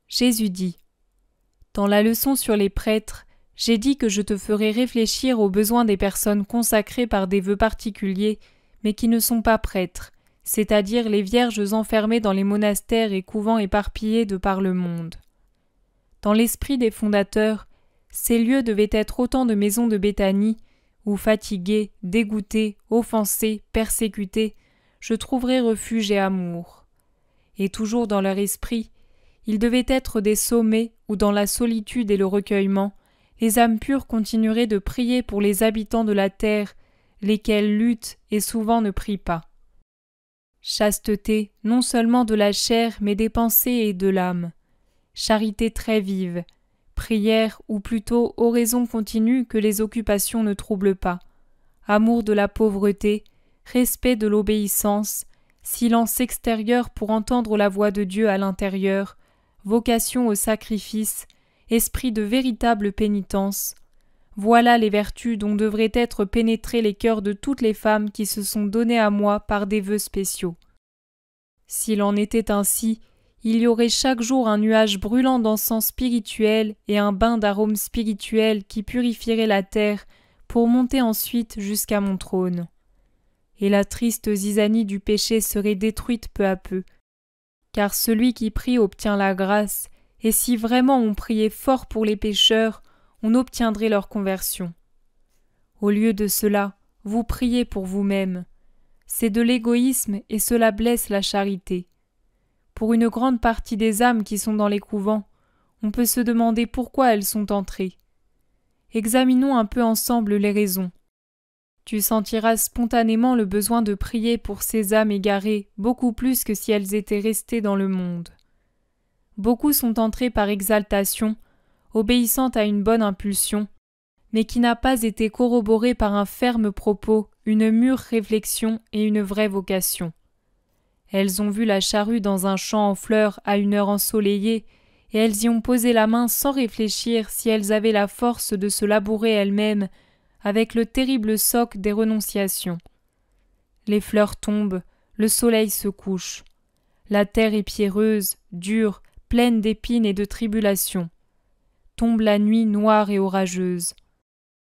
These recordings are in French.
Jésus dit : Dans la leçon sur les prêtres, j'ai dit que je te ferai réfléchir aux besoins des personnes consacrées par des vœux particuliers, mais qui ne sont pas prêtres, c'est-à-dire les vierges enfermées dans les monastères et couvents éparpillés de par le monde. Dans l'esprit des fondateurs, ces lieux devaient être autant de maisons de Béthanie, où fatigué, dégoûté, offensé, persécuté, je trouverai refuge et amour. Et toujours dans leur esprit, ils devaient être des sommets où, dans la solitude et le recueillement, les âmes pures continueraient de prier pour les habitants de la terre, lesquels luttent et souvent ne prient pas. Chasteté, non seulement de la chair, mais des pensées et de l'âme. Charité très vive, prière ou plutôt oraison continue que les occupations ne troublent pas, amour de la pauvreté, respect de l'obéissance, silence extérieur pour entendre la voix de Dieu à l'intérieur, vocation au sacrifice, esprit de véritable pénitence. Voilà les vertus dont devraient être pénétrés les cœurs de toutes les femmes qui se sont données à moi par des vœux spéciaux. S'il en était ainsi, il y aurait chaque jour un nuage brûlant d'encens spirituel et un bain d'arômes spirituels qui purifierait la terre pour monter ensuite jusqu'à mon trône. Et la triste zizanie du péché serait détruite peu à peu. Car celui qui prie obtient la grâce, et si vraiment on priait fort pour les pécheurs, on obtiendrait leur conversion. Au lieu de cela, vous priez pour vous-même. C'est de l'égoïsme et cela blesse la charité. Pour une grande partie des âmes qui sont dans les couvents, on peut se demander pourquoi elles sont entrées. Examinons un peu ensemble les raisons. Tu sentiras spontanément le besoin de prier pour ces âmes égarées beaucoup plus que si elles étaient restées dans le monde. Beaucoup sont entrés par exaltation, obéissant à une bonne impulsion, mais qui n'a pas été corroborée par un ferme propos, une mûre réflexion et une vraie vocation. Elles ont vu la charrue dans un champ en fleurs à une heure ensoleillée, et elles y ont posé la main sans réfléchir si elles avaient la force de se labourer elles-mêmes avec le terrible soc des renonciations. Les fleurs tombent, le soleil se couche. La terre est pierreuse, dure, pleine d'épines et de tribulations. Tombe la nuit noire et orageuse.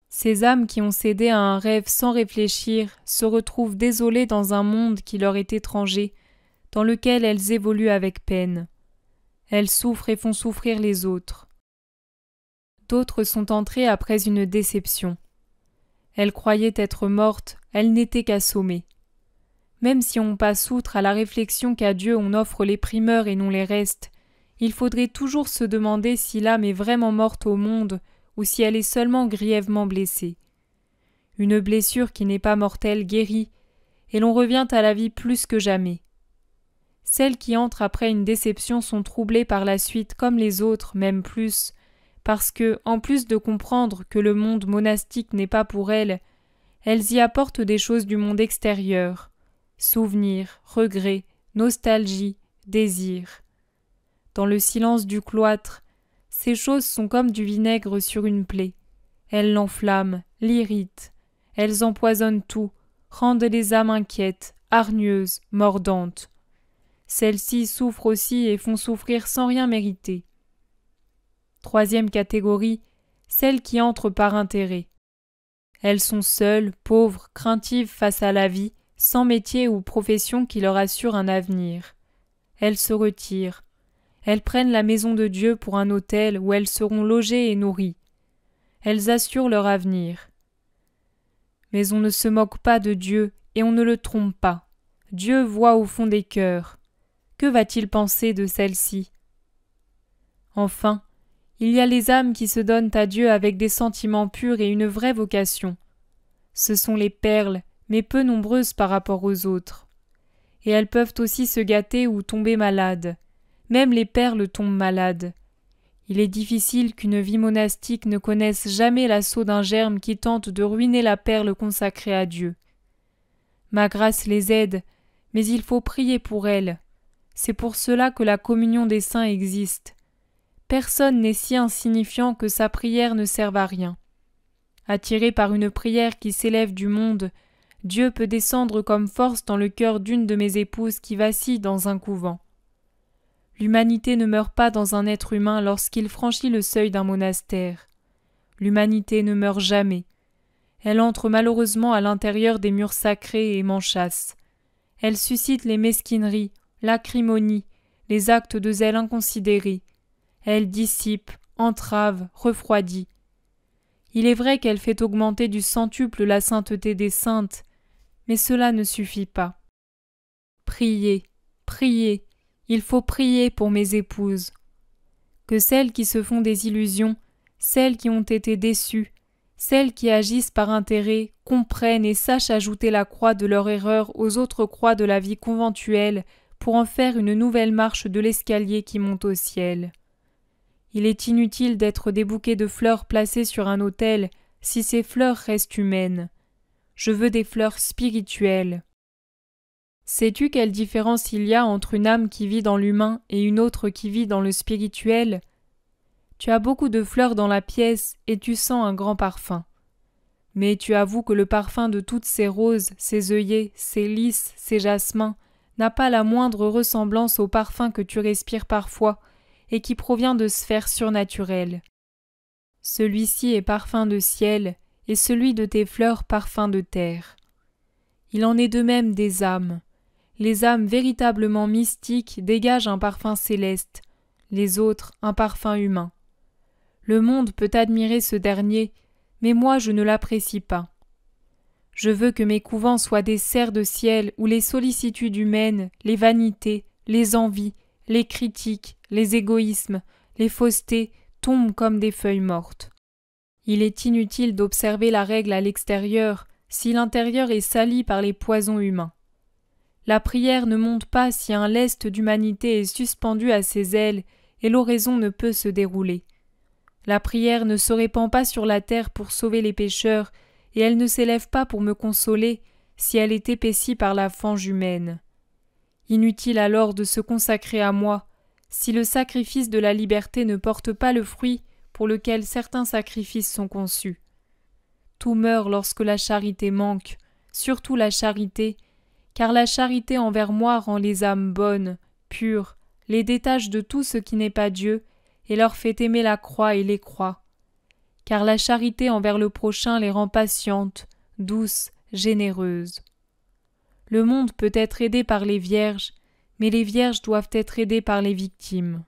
Ces âmes qui ont cédé à un rêve sans réfléchir se retrouvent désolées dans un monde qui leur est étranger, dans lequel elles évoluent avec peine. Elles souffrent et font souffrir les autres. D'autres sont entrées après une déception. Elles croyaient être mortes, elles n'étaient qu'assommées. Même si on passe outre à la réflexion qu'à Dieu on offre les primeurs et non les restes, il faudrait toujours se demander si l'âme est vraiment morte au monde ou si elle est seulement grièvement blessée. Une blessure qui n'est pas mortelle guérit, et l'on revient à la vie plus que jamais. Celles qui entrent après une déception sont troublées par la suite comme les autres, même plus, parce que, en plus de comprendre que le monde monastique n'est pas pour elles, elles y apportent des choses du monde extérieur, souvenirs, regrets, nostalgie, désirs. Dans le silence du cloître, ces choses sont comme du vinaigre sur une plaie. Elles l'enflamment, l'irritent, elles empoisonnent tout, rendent les âmes inquiètes, hargneuses, mordantes. Celles-ci souffrent aussi et font souffrir sans rien mériter. Troisième catégorie, celles qui entrent par intérêt. Elles sont seules, pauvres, craintives face à la vie, sans métier ou profession qui leur assure un avenir. Elles se retirent. Elles prennent la maison de Dieu pour un hôtel où elles seront logées et nourries. Elles assurent leur avenir. Mais on ne se moque pas de Dieu et on ne le trompe pas. Dieu voit au fond des cœurs. Que va-t-il penser de celle-ci ? Enfin, il y a les âmes qui se donnent à Dieu avec des sentiments purs et une vraie vocation. Ce sont les perles, mais peu nombreuses par rapport aux autres. Et elles peuvent aussi se gâter ou tomber malades. Même les perles tombent malades. Il est difficile qu'une vie monastique ne connaisse jamais l'assaut d'un germe qui tente de ruiner la perle consacrée à Dieu. Ma grâce les aide, mais il faut prier pour elles. C'est pour cela que la communion des saints existe. Personne n'est si insignifiant que sa prière ne serve à rien. Attiré par une prière qui s'élève du monde, Dieu peut descendre comme force dans le cœur d'une de mes épouses qui vacille dans un couvent. L'humanité ne meurt pas dans un être humain lorsqu'il franchit le seuil d'un monastère. L'humanité ne meurt jamais. Elle entre malheureusement à l'intérieur des murs sacrés et m'enchasse. Elle suscite les mesquineries, l'acrimonies, les actes de zèle inconsidérés. Elle dissipe, entrave, refroidit. Il est vrai qu'elle fait augmenter du centuple la sainteté des saintes, mais cela ne suffit pas. Priez, priez, il faut prier pour mes épouses. Que celles qui se font des illusions, celles qui ont été déçues, celles qui agissent par intérêt, comprennent et sachent ajouter la croix de leur erreur aux autres croix de la vie conventuelle pour en faire une nouvelle marche de l'escalier qui monte au ciel. Il est inutile d'être des bouquets de fleurs placés sur un autel si ces fleurs restent humaines. Je veux des fleurs spirituelles. Sais-tu quelle différence il y a entre une âme qui vit dans l'humain et une autre qui vit dans le spirituel ? Tu as beaucoup de fleurs dans la pièce et tu sens un grand parfum. Mais tu avoues que le parfum de toutes ces roses, ces œillets, ces lys, ces jasmins n'a pas la moindre ressemblance au parfum que tu respires parfois et qui provient de sphères surnaturelles. Celui-ci est parfum de ciel et celui de tes fleurs parfum de terre. Il en est de même des âmes. Les âmes véritablement mystiques dégagent un parfum céleste, les autres un parfum humain. Le monde peut admirer ce dernier, mais moi je ne l'apprécie pas. Je veux que mes couvents soient des serres de ciel où les sollicitudes humaines, les vanités, les envies, les critiques, les égoïsmes, les faussetés tombent comme des feuilles mortes. Il est inutile d'observer la règle à l'extérieur si l'intérieur est sali par les poisons humains. La prière ne monte pas si un lest d'humanité est suspendu à ses ailes et l'oraison ne peut se dérouler. La prière ne se répand pas sur la terre pour sauver les pécheurs et elle ne s'élève pas pour me consoler si elle est épaissie par la fange humaine. Inutile alors de se consacrer à moi, si le sacrifice de la liberté ne porte pas le fruit pour lequel certains sacrifices sont conçus. Tout meurt lorsque la charité manque, surtout la charité, car la charité envers moi rend les âmes bonnes, pures, les détache de tout ce qui n'est pas Dieu, et leur fait aimer la croix et les croix. Car la charité envers le prochain les rend patientes, douces, généreuses. Le monde peut être aidé par les vierges, mais les vierges doivent être aidées par les victimes.